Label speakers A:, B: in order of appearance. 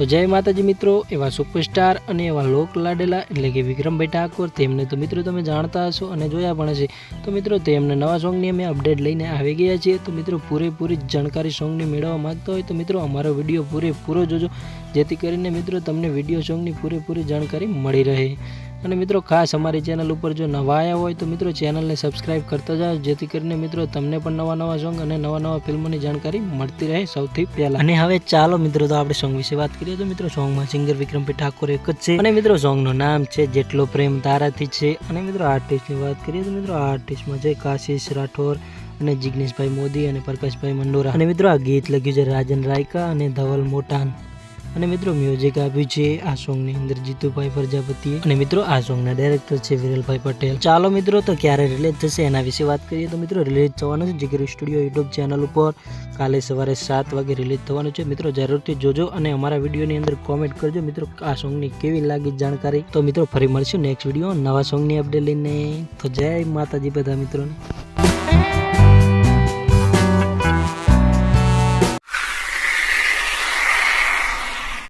A: તો જય માતાજી મિત્રો, એવા સુપરસ્ટાર અને એવા લોક લાડેલા એટલે કે વિક્રમભાઈ ઠાકોર તેમને તો મિત્રો તમે જાણતા હશો અને જોયા પણ હશે. તો મિત્રો તેમને નવા સોંગની અમે અપડેટ લઈને આવી ગયા છીએ. તો મિત્રો પૂરેપૂરી જાણકારી સોંગની મેળવવા માંગતા હોય તો મિત્રો અમારો વિડીયો પૂરેપૂરો જોજો, જેથી કરીને મિત્રો તમને વિડીયો સોંગની પૂરેપૂરી જાણકારી મળી રહે. અને મિત્રો ખાસ અમારી ચેનલ ઉપર જો નવા આવ્યા હોય તો મિત્રો ચેનલને સબસ્ક્રાઈબ કરતા જાઓ, જેથી કરીને મિત્રો તમને પણ નવા સોંગ અને નવા ફિલ્મોની જાણકારી મળતી રહે સૌથી પહેલા. અને હવે ચાલો મિત્રો તો આપણે સોંગ વિશે વાત કરીએ. તો મિત્રો સોંગમાં સિંગર વિક્રમભાઈ ઠાકોર એક જ છે અને મિત્રો સોંગનું નામ છે જેટલો પ્રેમ તારાથી છે. અને મિત્રો આર્ટિસ્ટની વાત કરીએ તો મિત્રો આર્ટિસ્ટમાં છે કાશિશ રાઠોર અને જિગ્નેશભાઈ મોદી અને પ્રકાશભાઈ મંડોરા. અને મિત્રો આ ગીત લખ્યું છે રાજન રાયકા અને ધવલ મોટાન. અને મિત્રો મ્યુઝિક આપ્યું છે આ સોંગની અંદર જીતુભાઈ પ્રજાપતિએ. અને મિત્રો આ સોંગના ડાયરેક્ટર છે વિરલભાઈ પટેલ. ચાલો મિત્રો તો ક્યારે રિલીઝ થશે એના વિશે વાત કરીએ. તો મિત્રો રિલીઝ થવાનું છે જીગર સ્ટુડિયો યુટ્યુબ ચેનલ ઉપર કાલે સવારે 7 વાગે રિલીઝ થવાનું છે. મિત્રો જરૂરથી જોજો અને અમારા વિડીયોની અંદર કોમેન્ટ કરજો મિત્રો આ સોંગની કેવી લાગી જાણકારી. તો મિત્રો ફરી મળશું નેક્સ્ટ વિડીયો નવા સોંગની અપડેટ લઈને. તો જય માતાજી બધા મિત્રોને.